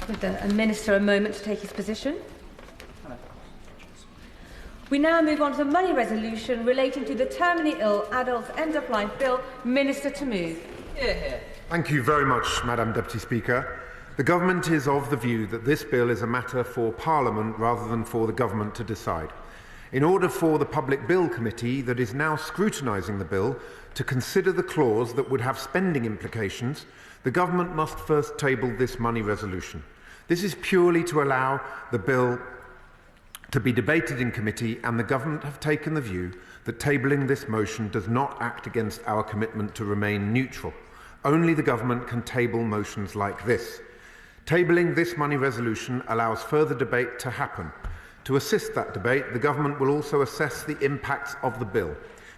Give the Minister a moment to take his position. We now move on to the money resolution relating to the terminally ill adults end-of-life bill. Minister to move. Thank you very much, Madam Deputy Speaker. The Government is of the view that this bill is a matter for Parliament rather than for the Government to decide. In order for the Public Bill Committee that is now scrutinising the bill to consider the clause that would have spending implications, the Government must first table this money resolution. This is purely to allow the bill to be debated in committee, and the Government have taken the view that tabling this motion does not act against our commitment to remain neutral. Only the Government can table motions like this. Tabling this money resolution allows further debate to happen. To assist that debate, the Government will also assess the impacts of the bill.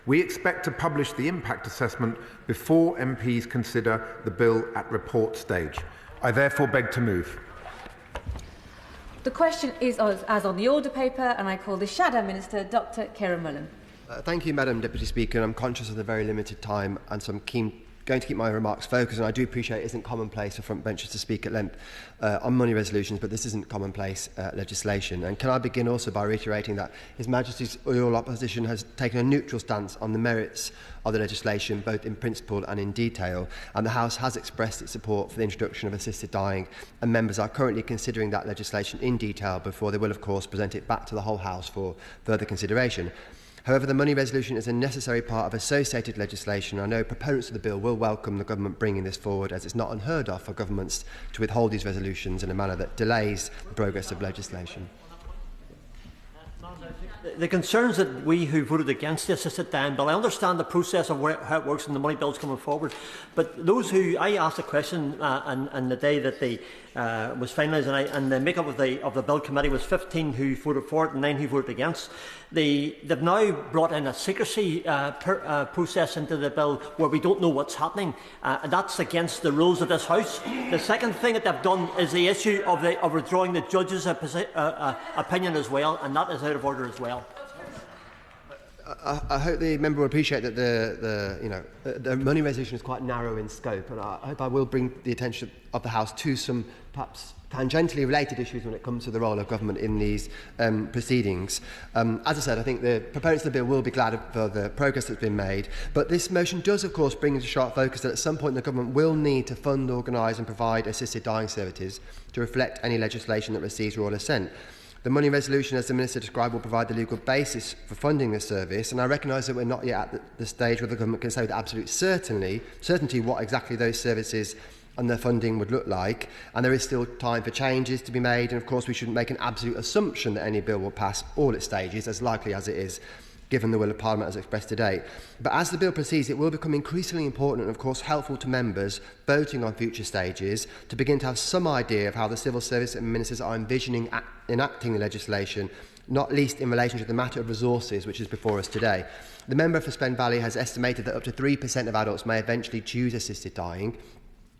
We expect to publish the impact assessment before MPs consider the bill at report stage. I therefore beg to move. The question is as on the order paper, and I call the Shadow Minister, Dr. Kieran Mullan. Thank you, Madam Deputy Speaker. I'm conscious of the very limited time, and so I'm going to keep my remarks focused, and I do appreciate it isn't commonplace for front benchers to speak at length on money resolutions, but this isn't commonplace legislation. And can I begin also by reiterating that His Majesty's Royal Opposition has taken a neutral stance on the merits of the legislation, both in principle and in detail, and the House has expressed its support for the introduction of assisted dying, and members are currently considering that legislation in detail before they will, of course, present it back to the whole House for further consideration. However, the money resolution is a necessary part of associated legislation. I know proponents of the bill will welcome the Government bringing this forward, as it's not unheard of for governments to withhold these resolutions in a manner that delays the progress of legislation. The concerns that we who voted against the assisted dying bill, I understand the process of how it works and the money bills coming forward, but those who I asked a question on the day that the was finalised, and the makeup of the bill committee was 15 who voted for it and 9 who voted against. They've now brought in a secrecy process into the bill where we don't know what's happening, and that's against the rules of this House. The second thing that they've done is the issue of withdrawing the judge's opinion as well, and that is out of order as well. I hope the member will appreciate that the money resolution is quite narrow in scope, and I hope I will bring the attention of the House to some perhaps tangentially related issues when it comes to the role of government in these proceedings. As I said, I think the proponents of the bill will be glad for the progress that's been made, but this motion does, of course, bring into sharp focus that at some point the government will need to fund, organise and provide assisted dying services to reflect any legislation that receives royal assent. The money resolution, as the Minister described, will provide the legal basis for funding this service, and I recognise that we're not yet at the stage where the Government can say with absolute certainty what exactly those services and their funding would look like, and there is still time for changes to be made, and of course we shouldn't make an absolute assumption that any bill will pass all its stages, as likely as it is, given the will of Parliament as expressed today. But as the bill proceeds, it will become increasingly important and, of course, helpful to members voting on future stages to begin to have some idea of how the civil service and ministers are envisioning enacting the legislation, not least in relation to the matter of resources, which is before us today. The member for Spen Valley has estimated that up to 3% of adults may eventually choose assisted dying.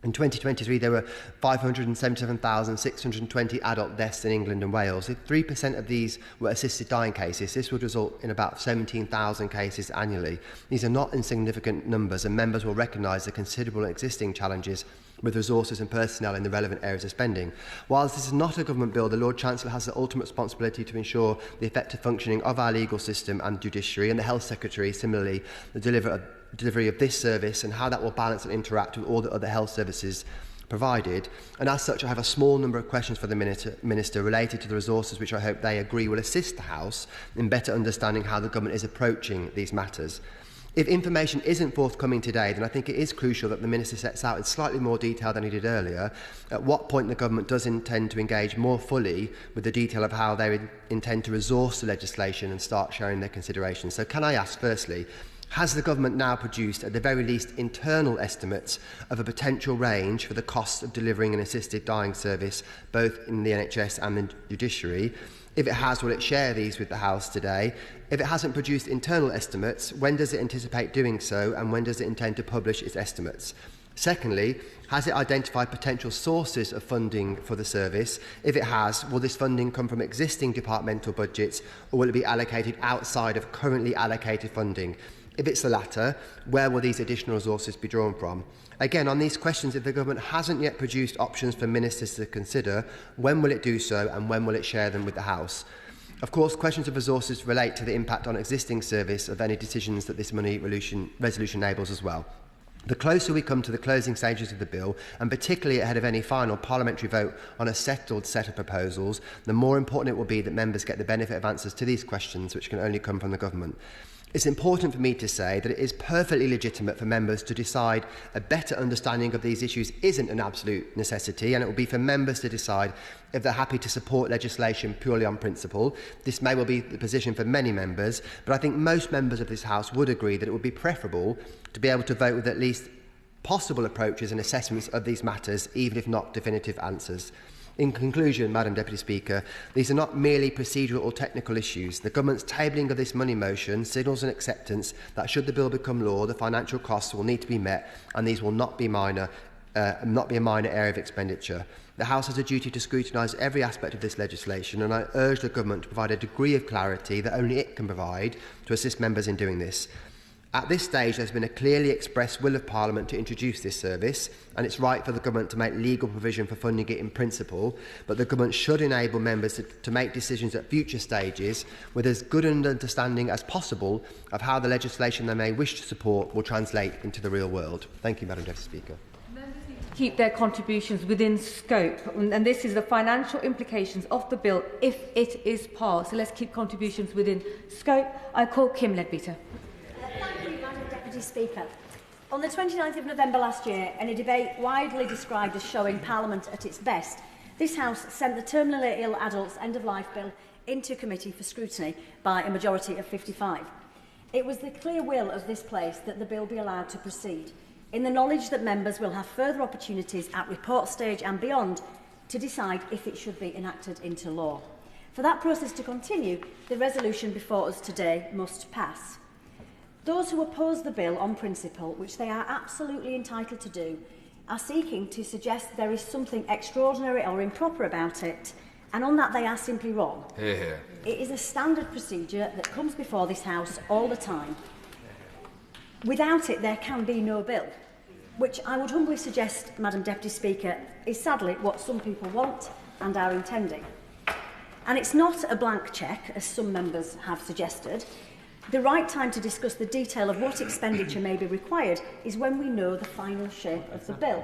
In 2023, there were 577,620 adult deaths in England and Wales. If 3% of these were assisted dying cases, this would result in about 17,000 cases annually. These are not insignificant numbers, and members will recognise the considerable existing challenges with resources and personnel in the relevant areas of spending. Whilst this is not a government bill, the Lord Chancellor has the ultimate responsibility to ensure the effective functioning of our legal system and judiciary, and the Health Secretary, similarly, the delivery of this service and how that will balance and interact with all the other health services provided. And as such, I have a small number of questions for the Minister related to the resources which I hope they agree will assist the House in better understanding how the Government is approaching these matters. If information isn't forthcoming today, then I think it is crucial that the Minister sets out in slightly more detail than he did earlier at what point the Government does intend to engage more fully with the detail of how they intend to resource the legislation and start sharing their considerations. So can I ask, firstly, has the Government now produced, at the very least, internal estimates of a potential range for the cost of delivering an assisted dying service, both in the NHS and the judiciary? If it has, will it share these with the House today? If it hasn't produced internal estimates, when does it anticipate doing so, and when does it intend to publish its estimates? Secondly, has it identified potential sources of funding for the service? If it has, will this funding come from existing departmental budgets, or will it be allocated outside of currently allocated funding? If it's the latter, where will these additional resources be drawn from? Again, on these questions, if the government hasn't yet produced options for ministers to consider, when will it do so and when will it share them with the House? Of course, questions of resources relate to the impact on existing service of any decisions that this money resolution enables as well. The closer we come to the closing stages of the bill, and particularly ahead of any final parliamentary vote on a settled set of proposals, the more important it will be that members get the benefit of answers to these questions, which can only come from the government. It's important for me to say that it is perfectly legitimate for members to decide a better understanding of these issues isn't an absolute necessity, and it will be for members to decide if they're happy to support legislation purely on principle. This may well be the position for many members, but I think most members of this House would agree that it would be preferable to be able to vote with at least possible approaches and assessments of these matters, even if not definitive answers. In conclusion, Madam Deputy Speaker, these are not merely procedural or technical issues. The Government's tabling of this money motion signals an acceptance that should the bill become law, the financial costs will need to be met, and these will not be a minor area of expenditure. The House has a duty to scrutinise every aspect of this legislation, and I urge the Government to provide a degree of clarity that only it can provide to assist members in doing this. At this stage, there has been a clearly expressed will of Parliament to introduce this service, and it's right for the Government to make legal provision for funding it in principle, but the Government should enable members to make decisions at future stages with as good an understanding as possible of how the legislation they may wish to support will translate into the real world. Thank you, Madam Deputy Speaker. Keep their contributions within scope, and this is the financial implications of the bill if it is passed. So let's keep contributions within scope. I call Kim Leadbeater. Thank you, Madam Deputy Speaker. On the 29th of November last year, in a debate widely described as showing Parliament at its best, this House sent the Terminally Ill Adults End-of-Life Bill into committee for scrutiny by a majority of 55. It was the clear will of this place that the bill be allowed to proceed, in the knowledge that members will have further opportunities at report stage and beyond to decide if it should be enacted into law. For that process to continue, the resolution before us today must pass. Those who oppose the bill on principle, which they are absolutely entitled to do, are seeking to suggest there is something extraordinary or improper about it, and on that they are simply wrong. Hear, hear. It is a standard procedure that comes before this House all the time. Without it, there can be no bill, which I would humbly suggest, Madam Deputy Speaker, is sadly what some people want and are intending. And it's not a blank cheque, as some members have suggested. The right time to discuss the detail of what expenditure may be required is when we know the final shape of the bill.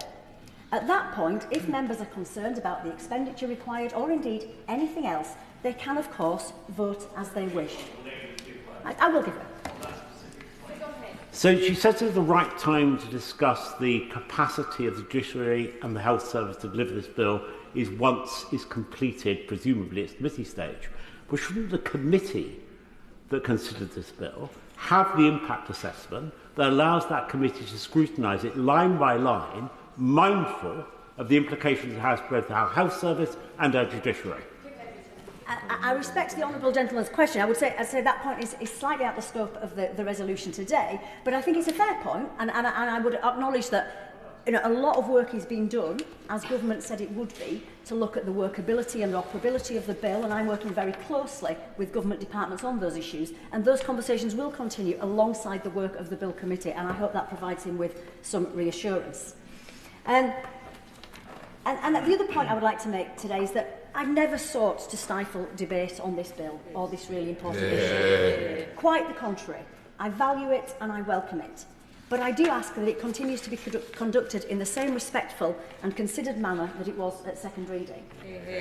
At that point, if members are concerned about the expenditure required, or indeed anything else, they can, of course, vote as they wish. I will give it. So she says it's the right time to discuss the capacity of the judiciary and the health service to deliver this bill is once it's completed, presumably at committee stage. But shouldn't the committee that considered this bill have the impact assessment that allows that committee to scrutinise it line by line, mindful of the implications it has both our health service and our judiciary? I respect the honourable gentleman's question. I'd say that point is slightly out the scope of the resolution today, but I think it's a fair point, and I would acknowledge that a lot of work is being done, as government said it would be, to look at the workability and the operability of the bill, and I'm working very closely with government departments on those issues, and those conversations will continue alongside the work of the bill committee, and I hope that provides him with some reassurance. And the other point I would like to make today is that I've never sought to stifle debate on this bill or this really important issue. Quite the contrary. I value it and I welcome it. But I do ask that it continues to be conducted in the same respectful and considered manner that it was at second reading.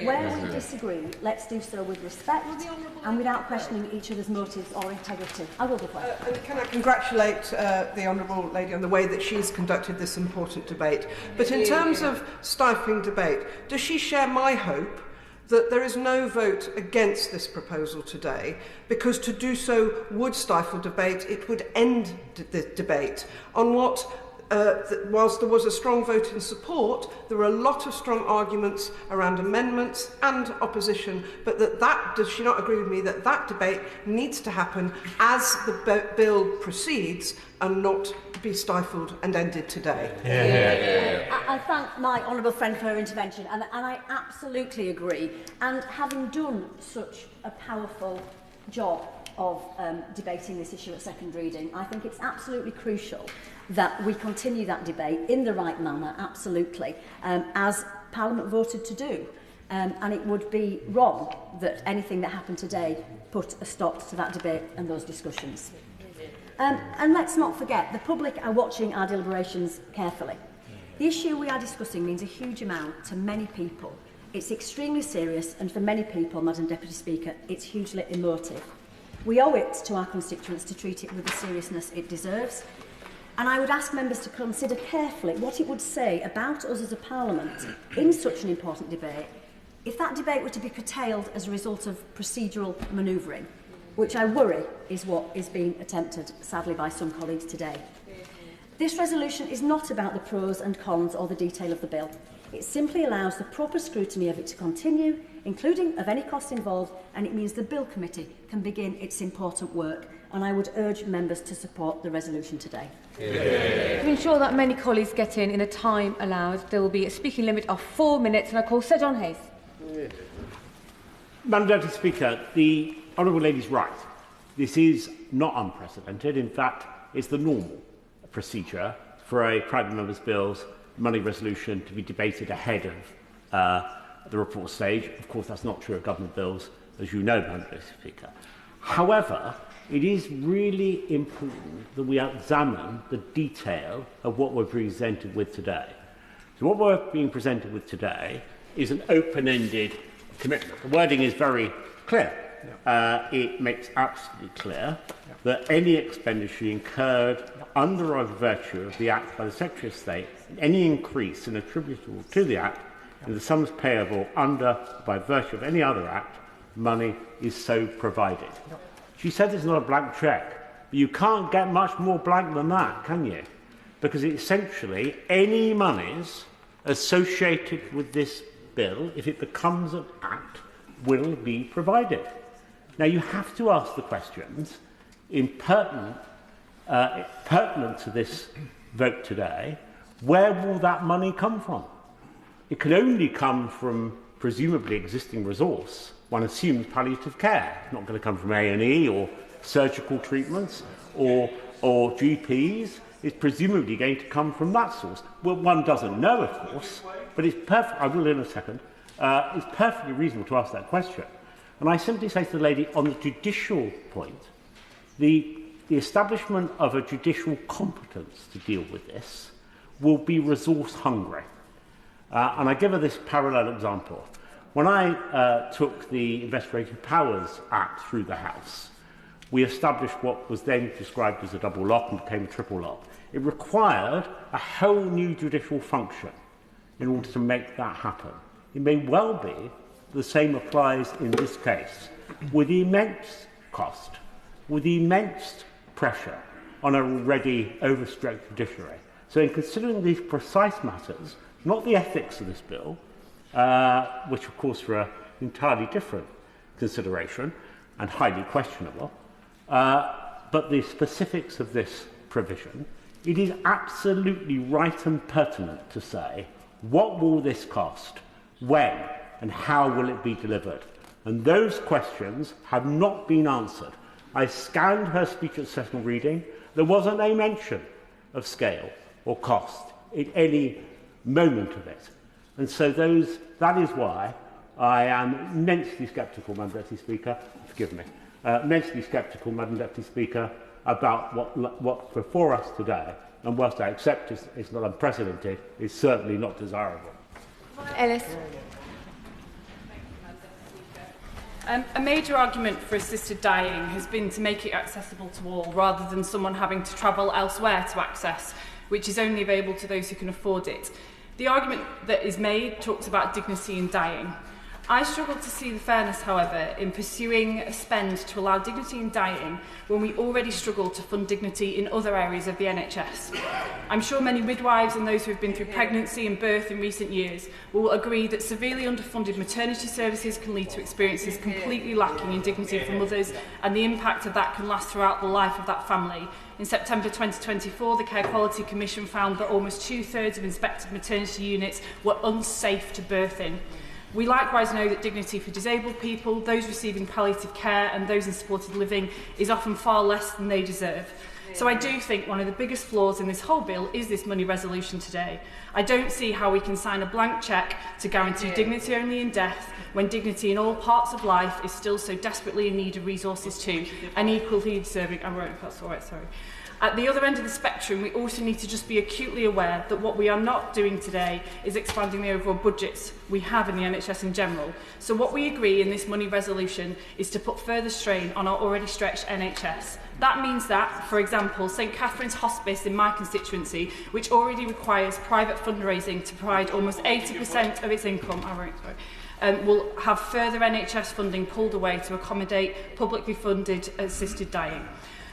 Where we disagree, let's do so with respect and without questioning each other's motives or integrity. I will be quiet. And can I congratulate the Honourable Lady on the way that she's conducted this important debate. But in terms of stifling debate, does she share my hope that there is no vote against this proposal today, because to do so would stifle debate, it would end the debate on what, whilst there was a strong vote in support, there were a lot of strong arguments around amendments and opposition, but does she not agree with me that that debate needs to happen as the bill proceeds and not be stifled and ended today? I thank my honourable friend for her intervention, and I absolutely agree. And having done such a powerful job of debating this issue at second reading. I think it's absolutely crucial that we continue that debate in the right manner, absolutely, as Parliament voted to do. And it would be wrong that anything that happened today put a stop to that debate and those discussions. And let's not forget, the public are watching our deliberations carefully. The issue we are discussing means a huge amount to many people. It's extremely serious, and for many people, Madam Deputy Speaker, it's hugely emotive. We owe it to our constituents to treat it with the seriousness it deserves. And I would ask members to consider carefully what it would say about us as a Parliament in such an important debate if that debate were to be curtailed as a result of procedural manoeuvring, which I worry is what is being attempted, sadly, by some colleagues today. This resolution is not about the pros and cons or the detail of the bill. It simply allows the proper scrutiny of it to continue, including of any costs involved, and it means the Bill Committee can begin its important work. And I would urge members to support the resolution today. To ensure that many colleagues get in the time allowed, there will be a speaking limit of 4 minutes, and I call Sir John Hayes. Madam Deputy Speaker, the Honourable Lady's right. This is not unprecedented. In fact, it's the normal procedure for a private member's bill's money resolution to be debated ahead of the report stage. Of course, that's not true of government bills, as you know, Madam Deputy Speaker. However, it is really important that we examine the detail of what we're presented with today. So what we're being presented with today is an open-ended commitment. The wording is very clear. It makes absolutely clear that any expenditure incurred under or virtue of the Act by the Secretary of State, and any increase in attributable to the Act in the sums payable under or by virtue of any other Act, money is so provided. She said it's not a blank cheque, but you can't get much more blank than that, can you? Because essentially any monies associated with this bill, if it becomes an Act, will be provided. Now, you have to ask the questions pertinent to this vote today. Where will that money come from? It can only come from presumably existing resource. One assumes palliative care. It's not going to come from A&E or surgical treatments or GPs. It's presumably going to come from that source. Well, one doesn't know, of course, but it's perfect. I will in a second. It's perfectly reasonable to ask that question. And I simply say to the lady, on the judicial point, the establishment of a judicial competence to deal with this will be resource hungry. And I give her this parallel example. When I took the Investigative Powers Act through the House, we established what was then described as a double lock and became a triple lock. It required a whole new judicial function in order to make that happen. It may well be the same applies in this case, with immense cost, with immense pressure on an already overstretched judiciary. So in considering these precise matters, not the ethics of this bill, which of course are an entirely different consideration and highly questionable, but the specifics of this provision, it is absolutely right and pertinent to say, what will this cost, when, and how will it be delivered? And those questions have not been answered. I scanned her speech at second reading. There wasn't a mention of scale or cost in any moment of it. And so that is why I am immensely sceptical, Madam Deputy Speaker, forgive me, immensely sceptical, Madam Deputy Speaker, about what's before us today. And whilst I accept it's not unprecedented, it's certainly not desirable. Ellis. A major argument for assisted dying has been to make it accessible to all, rather than someone having to travel elsewhere to access, which is only available to those who can afford it. The argument that is made talks about dignity in dying. I struggle to see the fairness, however, in pursuing a spend to allow dignity in dying when we already struggle to fund dignity in other areas of the NHS. I'm sure many midwives and those who have been through pregnancy and birth in recent years will agree that severely underfunded maternity services can lead to experiences completely lacking in dignity for mothers, and the impact of that can last throughout the life of that family. In September 2024, the Care Quality Commission found that almost 2/3 of inspected maternity units were unsafe to birth in. We likewise know that dignity for disabled people, those receiving palliative care and those in supported living is often far less than they deserve. So I do think one of the biggest flaws in this whole bill is this money resolution today. I don't see how we can sign a blank cheque to guarantee dignity only in death when dignity in all parts of life is still so desperately in need of resources too, and equally deserving. I wrote, that's all right, sorry. At the other end of the spectrum, we also need to just be acutely aware that what we are not doing today is expanding the overall budgets we have in the NHS in general. So what we agree in this money resolution is to put further strain on our already stretched NHS. That means that, for example, St Catherine's Hospice in my constituency, which already requires private fundraising to provide almost 80% of its income, will have further NHS funding pulled away to accommodate publicly funded assisted dying.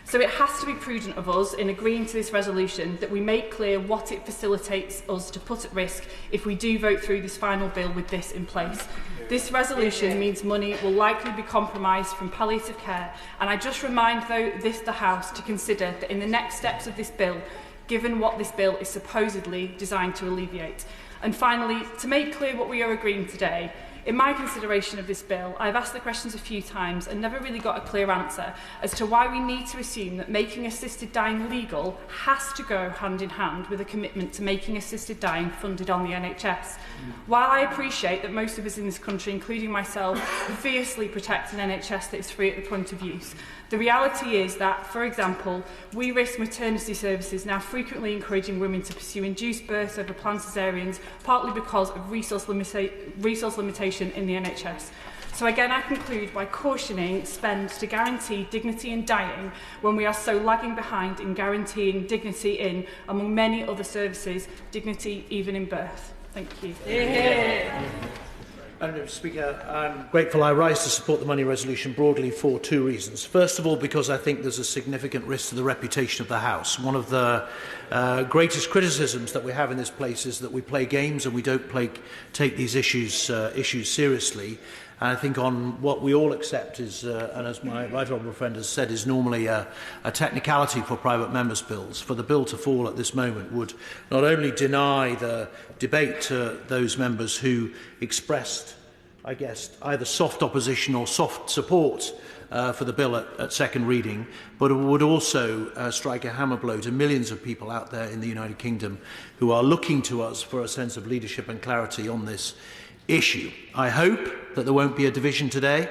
So it has to be prudent of us in agreeing to this resolution that we make clear what it facilitates us to put at risk if we do vote through this final bill with this in place. This resolution means money will likely be compromised from palliative care, and I just remind the House to consider that in the next steps of this bill, given what this bill is supposedly designed to alleviate. And finally, to make clear what we are agreeing today, in my consideration of this bill, I've asked the questions a few times and never really got a clear answer as to why we need to assume that making assisted dying legal has to go hand in hand with a commitment to making assisted dying funded on the NHS. While I appreciate that most of us in this country, including myself, fiercely protect an NHS that is free at the point of use, the reality is that, for example, we risk maternity services now frequently encouraging women to pursue induced births over planned caesareans, partly because of resource limitation in the NHS. So again, I conclude by cautioning Spen to guarantee dignity in dying when we are so lagging behind in guaranteeing dignity in, among many other services, dignity even in birth. Thank you. Yeah. Madam Speaker, I'm grateful I rise to support the money resolution broadly for two reasons. First of all, because I think there's a significant risk to the reputation of the House. One of the greatest criticisms that we have in this place is that we play games and we don't take these issues seriously. And I think on what we all accept is, and as my right honourable friend has said, is normally a technicality for private members' bills. For the bill to fall at this moment would not only deny the debate to those members who expressed, I guess, either soft opposition or soft support for the bill at second reading, but it would also strike a hammer blow to millions of people out there in the United Kingdom who are looking to us for a sense of leadership and clarity on this issue. I hope that there won't be a division today,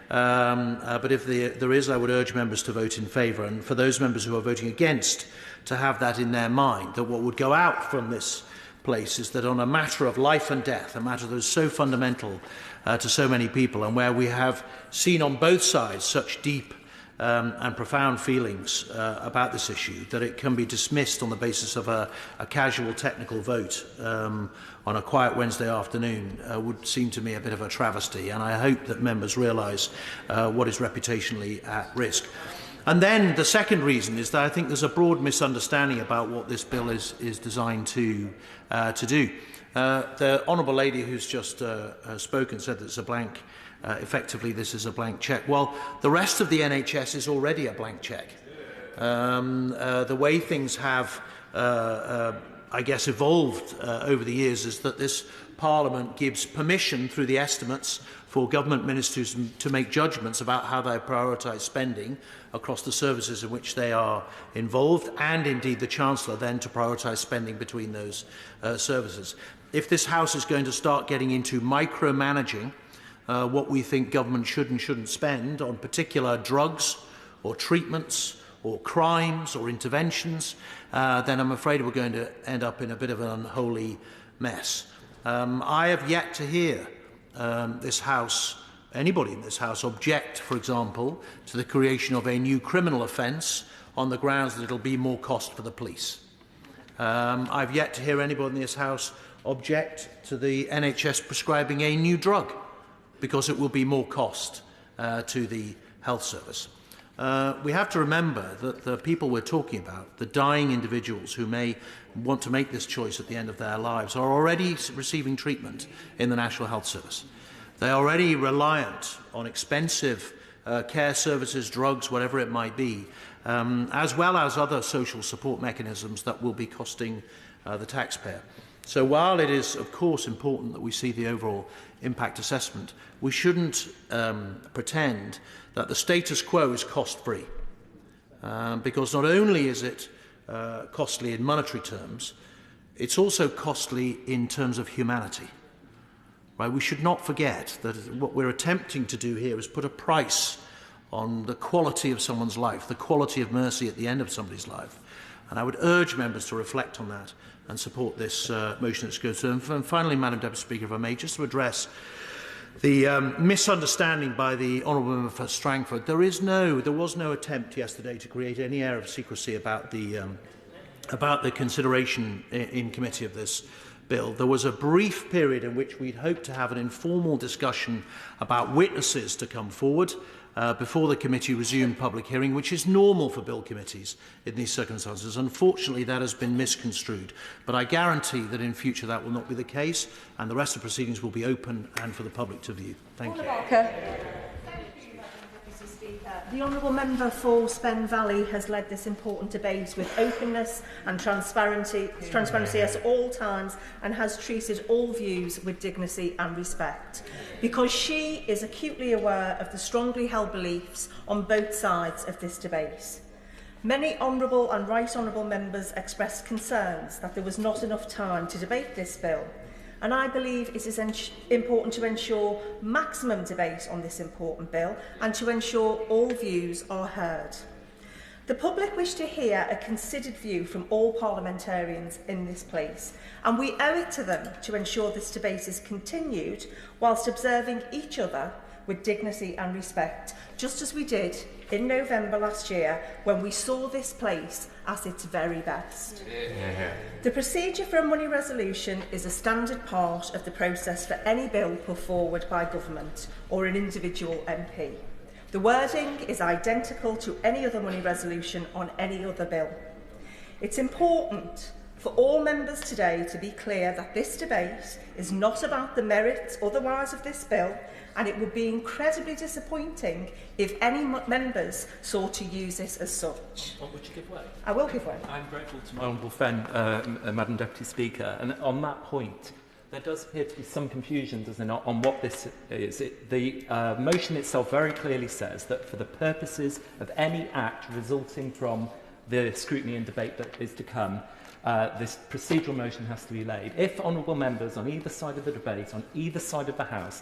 but if there is, I would urge members to vote in favour, and for those members who are voting against to have that in their mind, that what would go out from this place is that on a matter of life and death, a matter that is so fundamental to so many people, and where we have seen on both sides such deep and profound feelings about this issue, that it can be dismissed on the basis of a casual technical vote on a quiet Wednesday afternoon would seem to me a bit of a travesty, and I hope that members realise what is reputationally at risk. And then the second reason is that I think there's a broad misunderstanding about what this bill is designed to do. The honourable lady who's just spoken said that it's a blank. Effectively, this is a blank cheque. Well, the rest of the NHS is already a blank cheque. The way things have, I guess, evolved over the years is that this Parliament gives permission through the estimates for government ministers to make judgments about how they prioritise spending across the services in which they are involved, and indeed the Chancellor then to prioritise spending between those services. If this House is going to start getting into micromanaging what we think government should and shouldn't spend on particular drugs or treatments or crimes or interventions, then I'm afraid we're going to end up in a bit of an unholy mess. I have yet to hear this House, anybody in this House, object, for example, to the creation of a new criminal offence on the grounds that it will be more cost for the police. I've yet to hear anybody in this House object to the NHS prescribing a new drug because it will be more cost to the health service. We have to remember that the people we're talking about, the dying individuals who may want to make this choice at the end of their lives, are already receiving treatment in the National Health Service. They are already reliant on expensive care services, drugs, whatever it might be, as well as other social support mechanisms that will be costing the taxpayer. So while it is, of course, important that we see the overall impact assessment, we shouldn't pretend that the status quo is cost-free. Because not only is it costly in monetary terms, it's also costly in terms of humanity. Right? We should not forget that what we're attempting to do here is put a price on the quality of someone's life, the quality of mercy at the end of somebody's life. And I would urge members to reflect on that and support this motion that's goes through. And finally, Madam Deputy Speaker, if I may, just to address the misunderstanding by the Honourable Member for Strangford, there was no attempt yesterday to create any air of secrecy about the consideration in committee of this bill. There was a brief period in which we'd hoped to have an informal discussion about witnesses to come forward before the committee resumed public hearing, which is normal for bill committees in these circumstances. Unfortunately, that has been misconstrued. But I guarantee that in future that will not be the case, and the rest of the proceedings will be open and for the public to view. Thank you. The Honourable Member for Spen Valley has led this important debate with openness and transparency at all times, and has treated all views with dignity and respect, because she is acutely aware of the strongly held beliefs on both sides of this debate. Many honourable and right honourable members expressed concerns that there was not enough time to debate this bill, and I believe it is important to ensure maximum debate on this important bill and to ensure all views are heard. The public wish to hear a considered view from all parliamentarians in this place, and we owe it to them to ensure this debate is continued whilst observing each other with dignity and respect, just as we did in November last year when we saw this place at its very best. The procedure for a money resolution is a standard part of the process for any bill put forward by government or an individual MP. The wording is identical to any other money resolution on any other bill. It's important for all members today to be clear that this debate is not about the merits otherwise of this bill, and it would be incredibly disappointing if any members sought to use it as such. What would you give way? I will give way. I'm grateful to my honourable friend, Madam Deputy Speaker, and on that point, there does appear to be some confusion, does there not, on what this is. The motion itself very clearly says that for the purposes of any act resulting from the scrutiny and debate that is to come, this procedural motion has to be laid. If honourable members on either side of the debate, on either side of the House,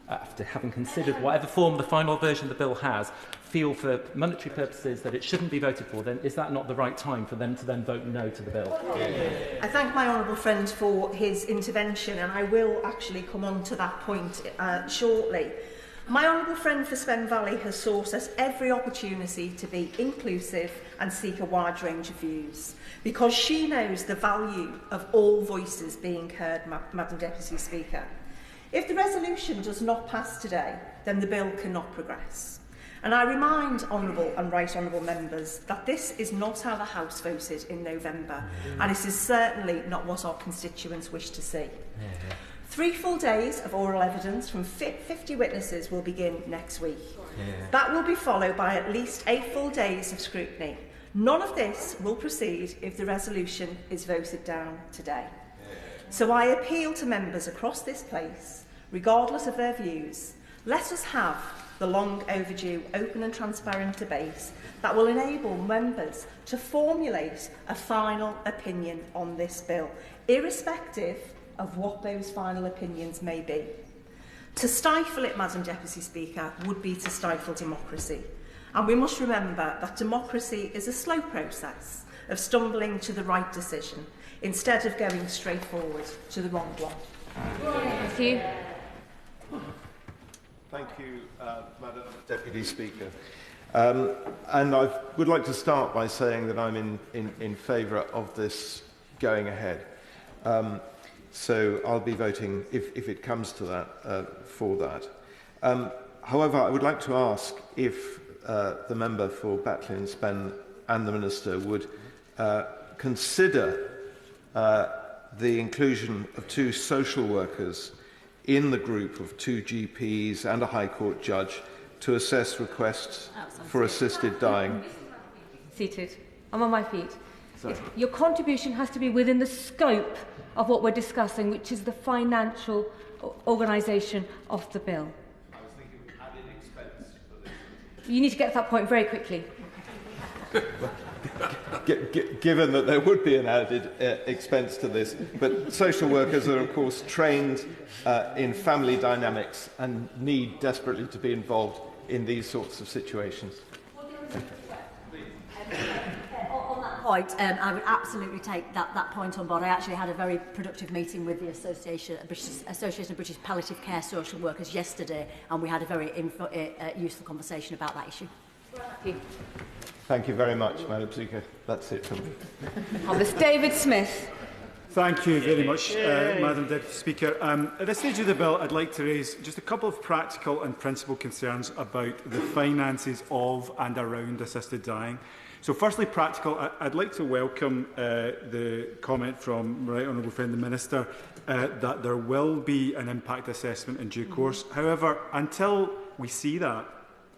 after having considered whatever form the final version of the bill has, feel for monetary purposes that it shouldn't be voted for, then is that not the right time for them to then vote no to the bill? I thank my honourable friend for his intervention, and I will actually come on to that point shortly. My honourable friend for Spen Valley has sought at every opportunity to be inclusive and seek a wide range of views, because she knows the value of all voices being heard, Madam Deputy Speaker. If the resolution does not pass today, then the bill cannot progress. And I remind honourable and right honourable members that this is not how the House voted in November, and it is certainly not what our constituents wish to see. 3 full days of oral evidence from 50 witnesses will begin next week. That will be followed by at least 8 full days of scrutiny. None of this will proceed if the resolution is voted down today. So I appeal to members across this place, regardless of their views, let us have the long overdue open and transparent debate that will enable members to formulate a final opinion on this bill, irrespective of what those final opinions may be. To stifle it, Madam Deputy Speaker, would be to stifle democracy. And we must remember that democracy is a slow process of stumbling to the right decision instead of going straight forward to the wrong one. Mathew. Thank you, Madam Deputy Speaker. And I would like to start by saying that I'm in favour of this going ahead. So I'll be voting, if it comes to that, for that. However, I would like to ask if the member for Batley and Spen and the Minister would consider the inclusion of 2 social workers in the group of 2 GPs and a High Court judge to assess requests for assisted dying. Seated. I'm on my feet. Your contribution has to be within the scope of what we're discussing, which is the financial organisation of the bill. I was thinking added expense for this. You need to get to that point very quickly. Given that there would be an added expense to this, but social workers are, of course, trained in family dynamics and need desperately to be involved in these sorts of situations. On that point, I would absolutely take that point on board. I actually had a very productive meeting with the Association of British Palliative Care Social Workers yesterday, and we had a very useful conversation about that issue. Thank you very much, Madam Speaker. That's it from me. On this, David Smith. Thank you very much, Madam Deputy Speaker. At this stage of the bill, I'd like to raise just a couple of practical and principal concerns about the finances of and around assisted dying. So firstly, practical, I'd like to welcome the comment from Right Honourable Friend the Minister that there will be an impact assessment in due course. However, until we see that,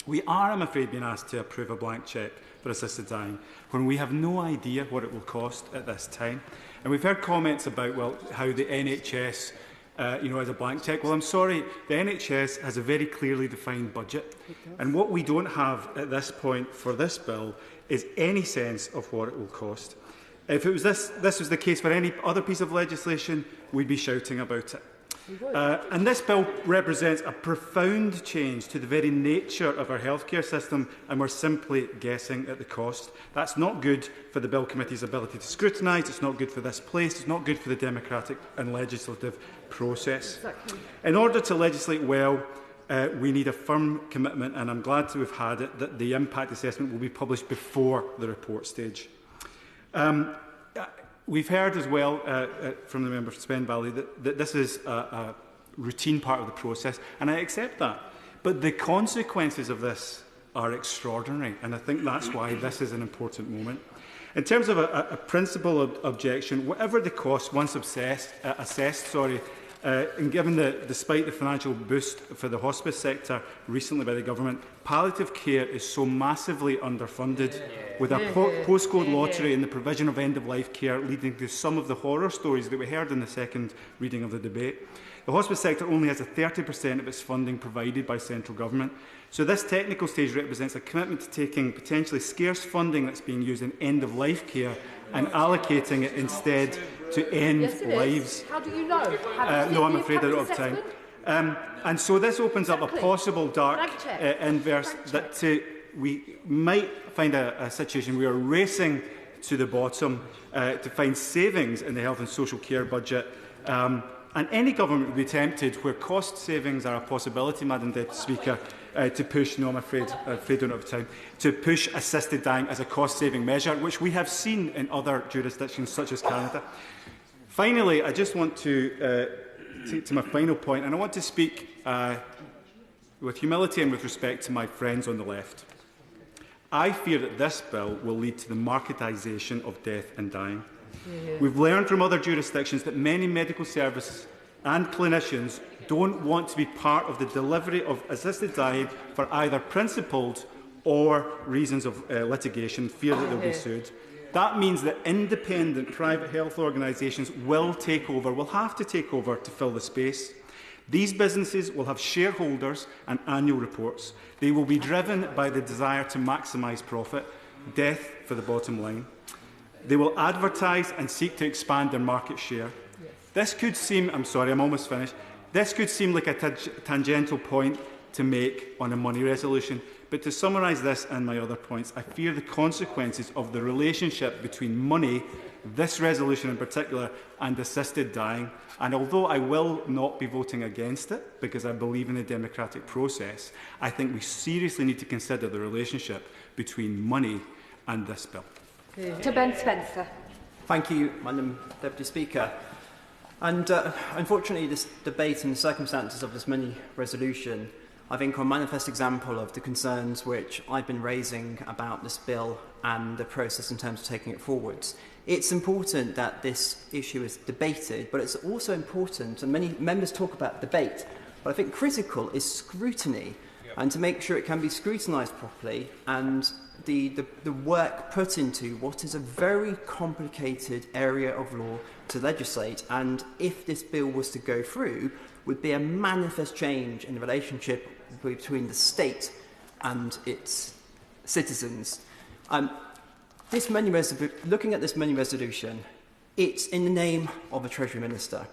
we are, I'm afraid, being asked to approve a blank cheque for assisted dying when we have no idea what it will cost at this time. And we've heard comments about, well, how the NHS has a blank cheque. Well, I'm sorry, the NHS has a very clearly defined budget. And what we don't have at this point for this bill is any sense of what it will cost. If it was this was the case for any other piece of legislation, we'd be shouting about it. And this bill represents a profound change to the very nature of our healthcare system, and we're simply guessing at the cost. That's not good for the Bill Committee's ability to scrutinise, it's not good for this place, it's not good for the democratic and legislative process. Exactly. In order to legislate well, we need a firm commitment, and I'm glad to have had it, that the impact assessment will be published before the report stage. We've heard as well from the member for Spen Valley that this is a routine part of the process, and I accept that. But the consequences of this are extraordinary, and I think that's why this is an important moment. In terms of a principal objection, whatever the cost once assessed, and given despite the financial boost for the hospice sector recently by the government, palliative care is so massively underfunded, with a postcode lottery and the provision of end-of-life care leading to some of the horror stories that we heard in the second reading of the debate. The hospice sector only has 30% of its funding provided by central government. So this technical stage represents a commitment to taking potentially scarce funding that's being used in end-of-life care and allocating it instead to end lives. How do you know? No, I'm afraid I don't have time. And so this opens up a possible dark inverse that we might find a situation where we are racing to the bottom to find savings in the health and social care budget. And any government would be tempted, where cost savings are a possibility, Madam Deputy Speaker, to push, no, I'm afraid I don't have time, to push assisted dying as a cost-saving measure, which we have seen in other jurisdictions such as Canada. Finally, I just want to my final point, and I want to speak with humility and with respect to my friends on the left. I fear that this bill will lead to the marketisation of death and dying. We've learned from other jurisdictions that many medical services and clinicians don't want to be part of the delivery of assisted dying for either principled or reasons of litigation, fear that they'll be sued. That means that independent private health organisations will have to take over to fill the space. These businesses will have shareholders and annual reports. They will be driven by the desire to maximise profit, death for the bottom line. They will advertise and seek to expand their market share. Yes. This could seem, I'm sorry, I'm almost finished. This could seem like a tangential point to make on a money resolution, but to summarise this and my other points, I fear the consequences of the relationship between money, this resolution in particular, and assisted dying. And although I will not be voting against it, because I believe in the democratic process, I think we seriously need to consider the relationship between money and this bill. To Ben Spencer. Thank you, Madam Deputy Speaker. And unfortunately, this debate and the circumstances of this money resolution, I think, are a manifest example of the concerns which I've been raising about this bill and the process in terms of taking it forwards. It's important that this issue is debated, but it's also important, and many members talk about debate, but I think critical is scrutiny, and to make sure it can be scrutinised properly and the work put into what is a very complicated area of law to legislate, and if this bill was to go through, would be a manifest change in the relationship between the state and its citizens. Looking at this money resolution, it's in the name of a Treasury Minister.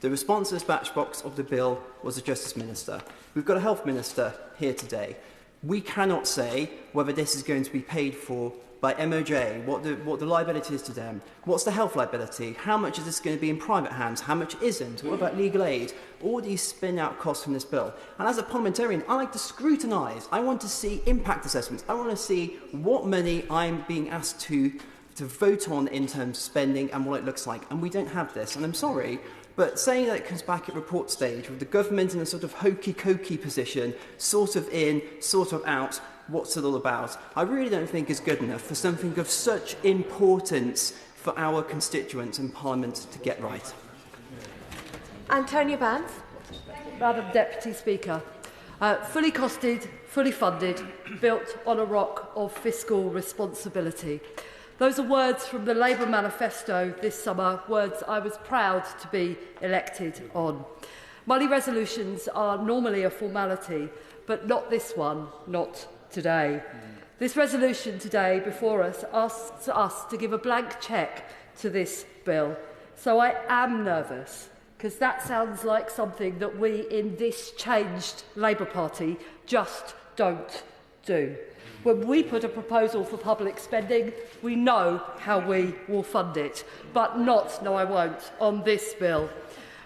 The response to this batch box of the bill was a Justice Minister. We've got a Health Minister here today. We cannot say whether this is going to be paid for by MOJ, what the liability is to them, what's the health liability, how much is this going to be in private hands, how much isn't, what about legal aid, all these spin-out costs from this bill. And as a parliamentarian, I like to scrutinise. I want to see impact assessments. I want to see what money I'm being asked to vote on in terms of spending and what it looks like. And we don't have this. And I'm sorry, but saying that it comes back at report stage with the government in a sort of hokey-cokey position, sort of in, sort of out, what's it all about, I really don't think is good enough for something of such importance for our constituents in Parliament to get right. Antonia Bance. Madam Deputy Speaker, fully costed, fully funded, built on a rock of fiscal responsibility. Those are words from the Labour manifesto this summer, words I was proud to be elected on. Money resolutions are normally a formality, but not this one, not today. This resolution today before us asks us to give a blank cheque to this bill. So I am nervous, because that sounds like something that we in this changed Labour Party just don't do. When we put a proposal for public spending, we know how we will fund it, but not, no I won't, on this bill.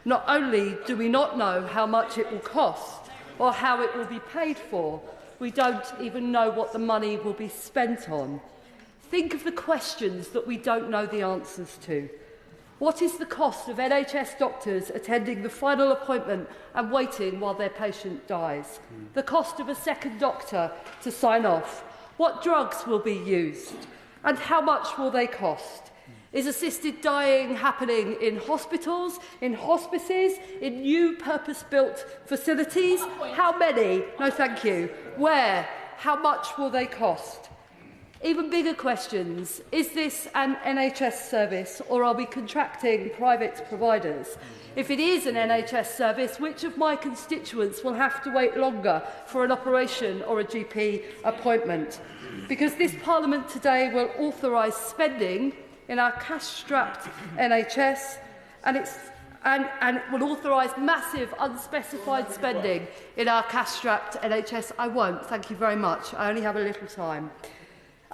Not only do we not know how much it will cost or how it will be paid for, we don't even know what the money will be spent on. Think of the questions that we don't know the answers to. What is the cost of NHS doctors attending the final appointment and waiting while their patient dies? The cost of a second doctor to sign off? What drugs will be used? And how much will they cost? Is assisted dying happening in hospitals, in hospices, in new purpose-built facilities? How many? No, thank you. Where? How much will they cost? Even bigger questions. Is this an NHS service, or are we contracting private providers? If it is an NHS service, which of my constituents will have to wait longer for an operation or a GP appointment? Because this Parliament today will authorise spending in our cash-strapped NHS, and it will authorise massive unspecified spending in our cash-strapped NHS. I won't, thank you very much. I only have a little time.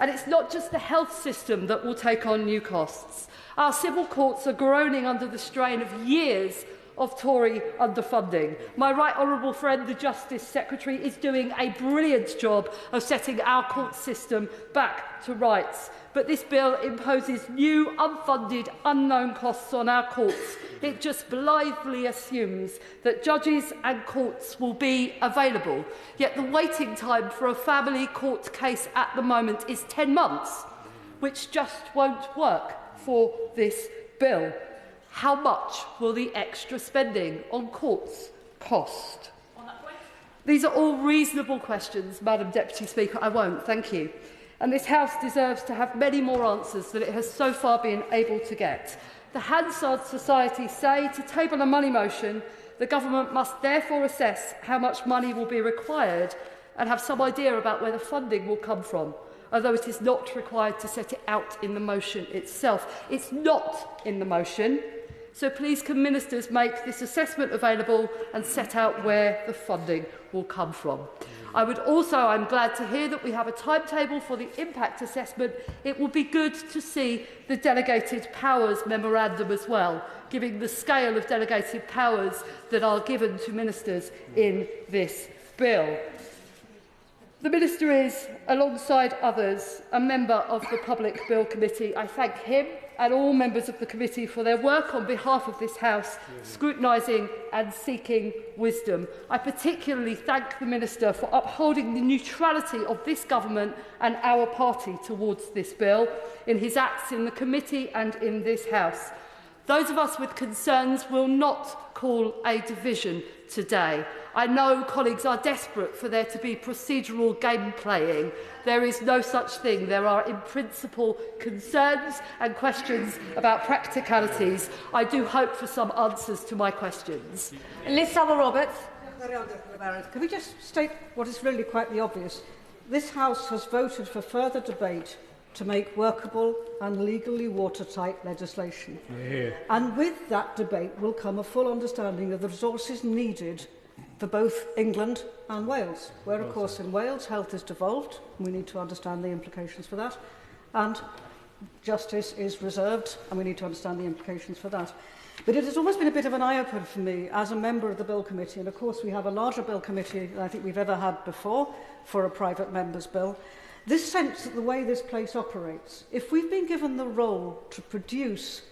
And it's not just the health system that will take on new costs. Our civil courts are groaning under the strain of years of Tory underfunding. My right honourable friend, the Justice Secretary, is doing a brilliant job of setting our court system back to rights. But this bill imposes new, unfunded, unknown costs on our courts. It just blithely assumes that judges and courts will be available. Yet the waiting time for a family court case at the moment is 10 months, which just won't work for this bill. How much will the extra spending on courts cost? These are all reasonable questions, Madam Deputy Speaker. I won't, thank you. And this House deserves to have many more answers than it has so far been able to get. The Hansard Society say to table a money motion, the government must therefore assess how much money will be required and have some idea about where the funding will come from, although it is not required to set it out in the motion itself. It's not in the motion. So please can ministers make this assessment available and set out where the funding will come from. I'm glad to hear that we have a timetable for the impact assessment. It will be good to see the delegated powers memorandum as well, giving the scale of delegated powers that are given to ministers in this bill. The Minister is, alongside others, a member of the Public Bill Committee. I thank him and all members of the committee for their work on behalf of this House, scrutinising and seeking wisdom. I particularly thank the Minister for upholding the neutrality of this government and our party towards this bill in his acts in the committee and in this House. Those of us with concerns will not call a division today. I know colleagues are desperate for there to be procedural game playing. There is no such thing. There are in principle concerns and questions about practicalities. I do hope for some answers to my questions. Liz Saville-Roberts. Can we just state what is really quite the obvious? This House has voted for further debate to make workable and legally watertight legislation. Yeah. And with that debate will come a full understanding of the resources needed for both England and Wales, where, of course, in Wales, health is devolved, and we need to understand the implications for that, and justice is reserved, and we need to understand the implications for that. But it has always been a bit of an eye-opener for me as a member of the Bill Committee, and of course we have a larger Bill Committee than I think we've ever had before for a private member's bill. This sense that the way this place operates, if we've been given the role to produce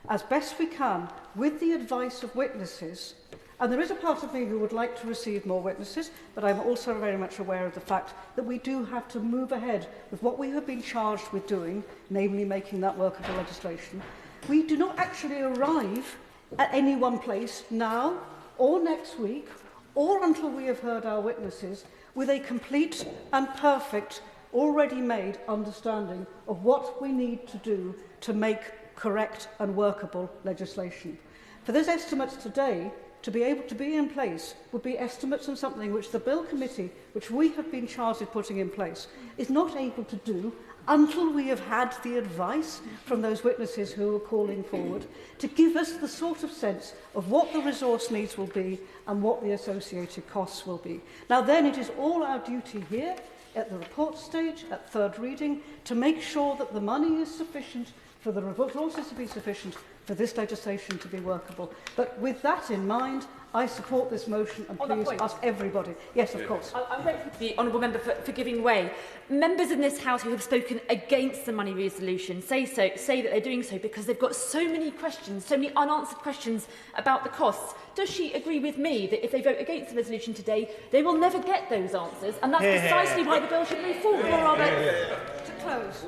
as best we can with the advice of witnesses, and there is a part of me who would like to receive more witnesses, but I'm also very much aware of the fact that we do have to move ahead with what we have been charged with doing, namely making that workable legislation. We do not actually arrive at any one place now or next week or until we have heard our witnesses with a complete and perfect, already made understanding of what we need to do to make correct and workable legislation. For those estimates today to be able to be in place would be estimates on something which the Bill Committee, which we have been charged with putting in place, is not able to do until we have had the advice from those witnesses who are calling forward to give us the sort of sense of what the resource needs will be and what the associated costs will be. Now then, it is all our duty here at the report stage, at third reading, to make sure that the money is sufficient, for the resources to be sufficient, for this legislation to be workable. But with that in mind, I support this motion and please ask everybody. Yes, of course. I'm grateful to the honourable member for giving way. Members in this House who have spoken against the money resolution say that they're doing so because they've got so many questions, so many unanswered questions about the costs. Does she agree with me that if they vote against the resolution today, they will never get those answers? And that's precisely why the bill should move forward. To close,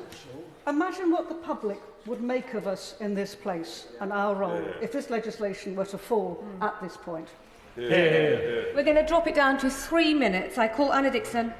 imagine what the public would make of us in this place and our role if this legislation were to fall at this point. We're going to drop it down to 3 minutes. I call Anna Dixon.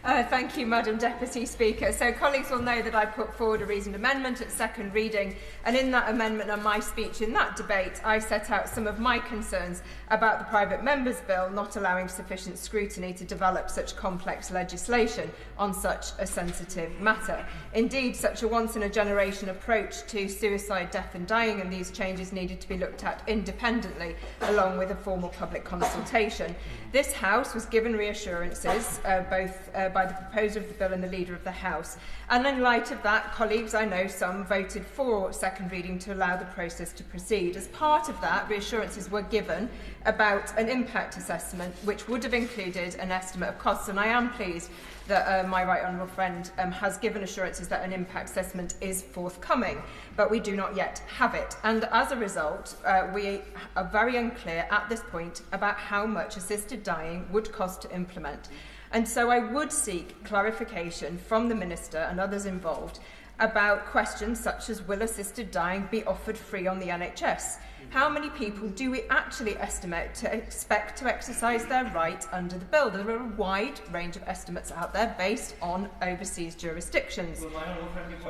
Thank you, Madam Deputy Speaker. So colleagues will know that I put forward a reasoned amendment at second reading, and in that amendment and my speech in that debate, I set out some of my concerns about the private member's bill not allowing sufficient scrutiny to develop such complex legislation on such a sensitive matter. Indeed, such a once-in-a-generation approach to suicide, death and dying, and these changes needed to be looked at independently, along with a formal public consultation. This House was given reassurances, both by the proposer of the bill and the Leader of the House. And in light of that, colleagues, I know some voted for second reading to allow the process to proceed. As part of that, reassurances were given about an impact assessment, which would have included an estimate of costs. And I am pleased that my right honourable friend has given assurances that an impact assessment is forthcoming, but we do not yet have it. And as a result, we are very unclear at this point about how much assisted dying would cost to implement. And so I would seek clarification from the Minister and others involved about questions such as, will assisted dying be offered free on the NHS? How many people do we actually estimate to expect to exercise their right under the bill? There are a wide range of estimates out there based on overseas jurisdictions.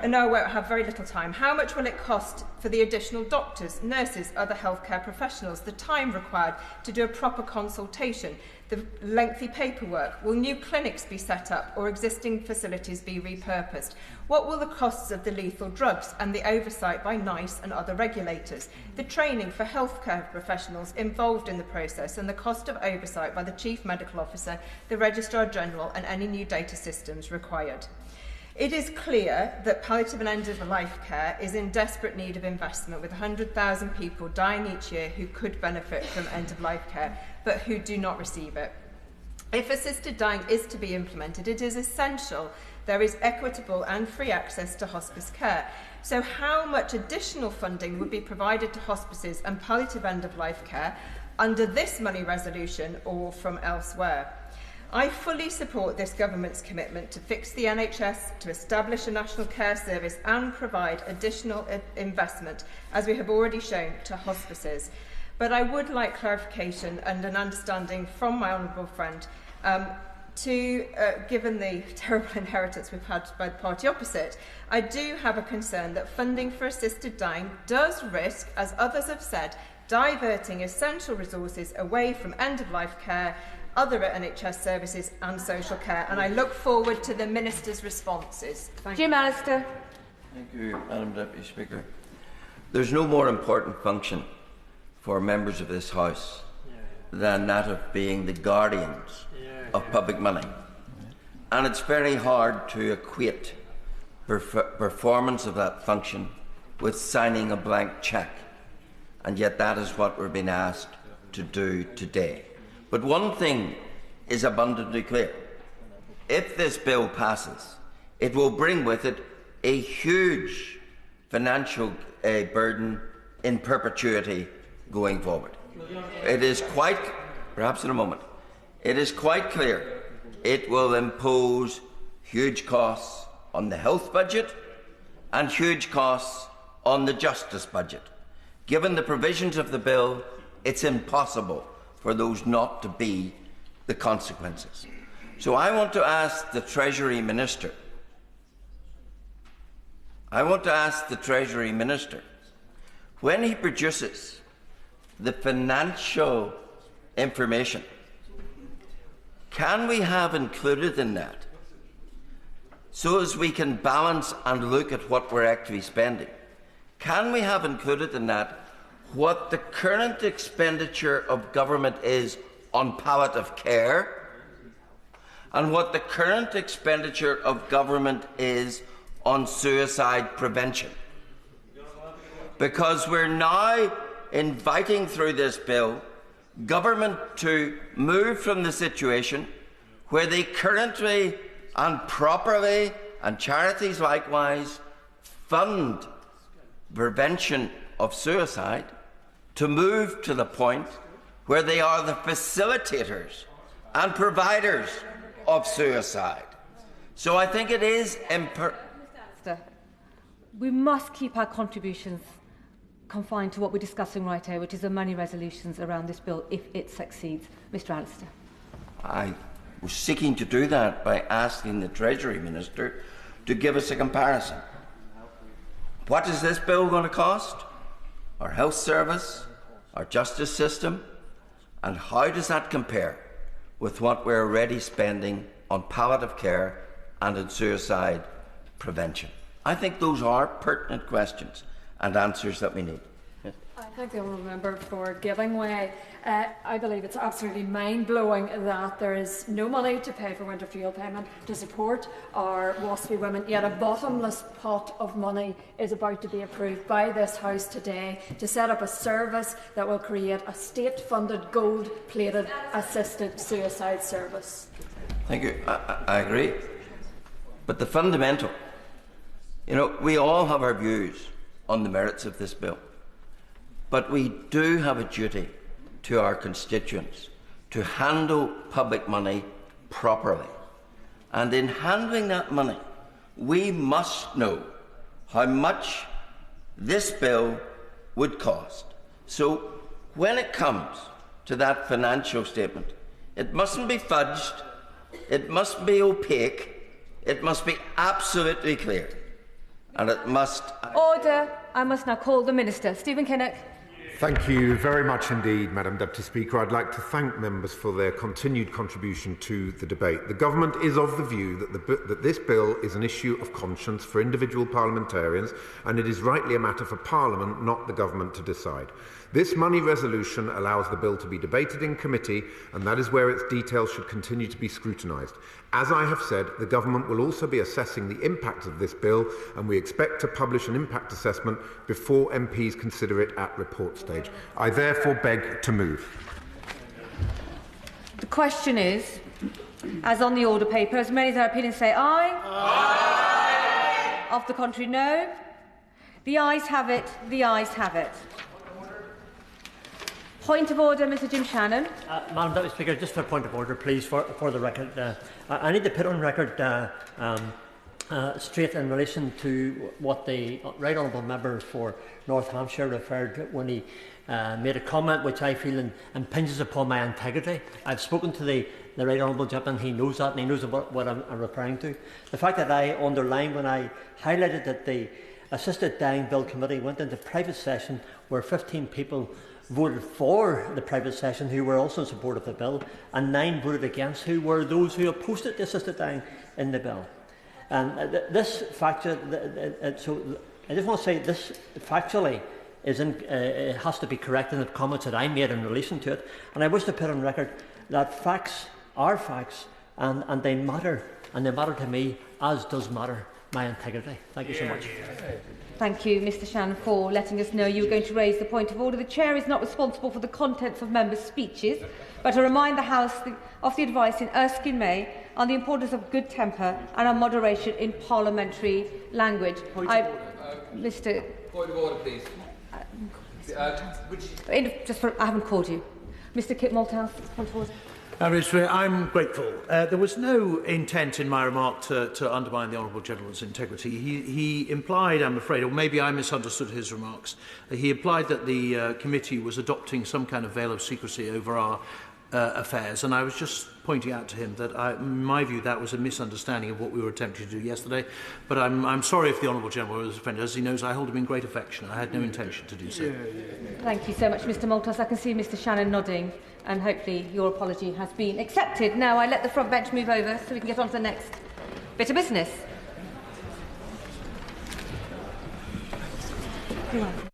No, I won't have very little time. How much will it cost for the additional doctors, nurses, other healthcare professionals, the time required to do a proper consultation, the lengthy paperwork? Will new clinics be set up or existing facilities be repurposed? What will the costs of the lethal drugs and the oversight by NICE and other regulators, the training for healthcare professionals involved in the process, and the cost of oversight by the Chief Medical Officer, the Registrar General, and any new data systems required? It is clear that palliative and end-of-life care is in desperate need of investment, with 100,000 people dying each year who could benefit from end-of-life care, but who do not receive it. If assisted dying is to be implemented, it is essential there is equitable and free access to hospice care. So how much additional funding would be provided to hospices and palliative end-of-life care under this money resolution or from elsewhere? I fully support this government's commitment to fix the NHS, to establish a national care service and provide additional investment, as we have already shown, to hospices. But I would like clarification and an understanding from my honourable friend given the terrible inheritance we've had by the party opposite, I do have a concern that funding for assisted dying does risk, as others have said, diverting essential resources away from end-of-life care, other NHS services and social care. And I look forward to the Minister's responses. Jim Alistair. Thank you, Madam Deputy Speaker. There's no more important function for members of this House than that of being the guardians of public money. And it's very hard to equate performance of that function with signing a blank cheque. And yet that is what we're being asked to do today. But one thing is abundantly clear. If this bill passes, it will bring with it a huge financial burden in perpetuity going forward. It is quite, perhaps in a moment, it is quite clear it will impose huge costs on the health budget and huge costs on the justice budget. Given the provisions of the bill, it's impossible for those not to be the consequences. So I want to ask the Treasury Minister, when he produces the financial information, can we have included in that, so as we can balance and look at what we're actually spending, can we have included in that what the current expenditure of government is on palliative care and what the current expenditure of government is on suicide prevention? Because we're now inviting through this bill government to move from the situation where they currently and properly, and charities likewise, fund prevention of suicide, to move to the point where they are the facilitators and providers of suicide. So I think it is we must keep our contributions confined to what we're discussing right here, which is the money resolutions around this bill, if it succeeds. Mr Alistair. I was seeking to do that by asking the Treasury Minister to give us a comparison. What is this bill going to cost? Our health service, our justice system, and how does that compare with what we're already spending on palliative care and on suicide prevention? I think those are pertinent questions and answers that we need. Yes. I thank the honourable member for giving way. I believe it's absolutely mind-blowing that there is no money to pay for winter fuel payment to support our WASPy women, yet a bottomless pot of money is about to be approved by this House today to set up a service that will create a state-funded, gold-plated assisted suicide service. Thank you. I agree. But the fundamental, we all have our views on the merits of this bill, but we do have a duty to our constituents to handle public money properly. And in handling that money, we must know how much this bill would cost. So when it comes to that financial statement, it mustn't be fudged, it must be opaque, it must be absolutely clear, and it must... Order. I must now call the Minister. Stephen Kinnock. Thank you very much indeed, Madam Deputy Speaker. I'd like to thank members for their continued contribution to the debate. The Government is of the view that this bill is an issue of conscience for individual parliamentarians, and it is rightly a matter for Parliament, not the Government, to decide. This money resolution allows the bill to be debated in committee, and that is where its details should continue to be scrutinised. As I have said, the Government will also be assessing the impact of this bill, and we expect to publish an impact assessment before MPs consider it at report stage. I therefore beg to move. The question is, as on the order paper, as many as are appealing say aye. Aye. Of the contrary, no. The ayes have it. The ayes have it. Point of order, Mr Jim Shannon. Madam Deputy Speaker, just for a point of order, please, for the record. I need to put on record straight in relation to what the Right Honourable Member for North Hampshire referred to when he made a comment which I feel impinges upon my integrity. I've spoken to the Right Honourable Gentleman, he knows that, and he knows what I'm referring to. The fact that I underlined when I highlighted that the Assisted Dying Bill Committee went into private session where 15 people voted for the private session who were also in support of the bill, and 9 voted against, who were those who opposed the assisted dying in the bill. And this factor, so I just want to say this factually it has to be corrected in the comments that I made in relation to it. And I wish to put on record that facts are facts, and they matter to me, as does matter my integrity. Thank you so much. Thank you, Mr Shannon, for letting us know you were going to raise the point of order. The Chair is not responsible for the contents of members' speeches, but I remind the House of the advice in Erskine May on the importance of good temper and on moderation in parliamentary language. Point of order, please. I haven't called you. Mr Kit Malthouse, point of order. I'm grateful. There was no intent in my remark to undermine the Honourable Gentleman's integrity. He implied, I'm afraid, or maybe I misunderstood his remarks, he implied that the committee was adopting some kind of veil of secrecy over our affairs, and I was just pointing out to him that, in my view, that was a misunderstanding of what we were attempting to do yesterday. But I'm sorry if the Honourable Gentleman was offended. As he knows, I hold him in great affection. I had no intention to do so. Thank you so much, Mr Malthouse. I can see Mr Shannon nodding, and hopefully your apology has been accepted. Now I let the front bench move over so we can get on to the next bit of business. You're welcome.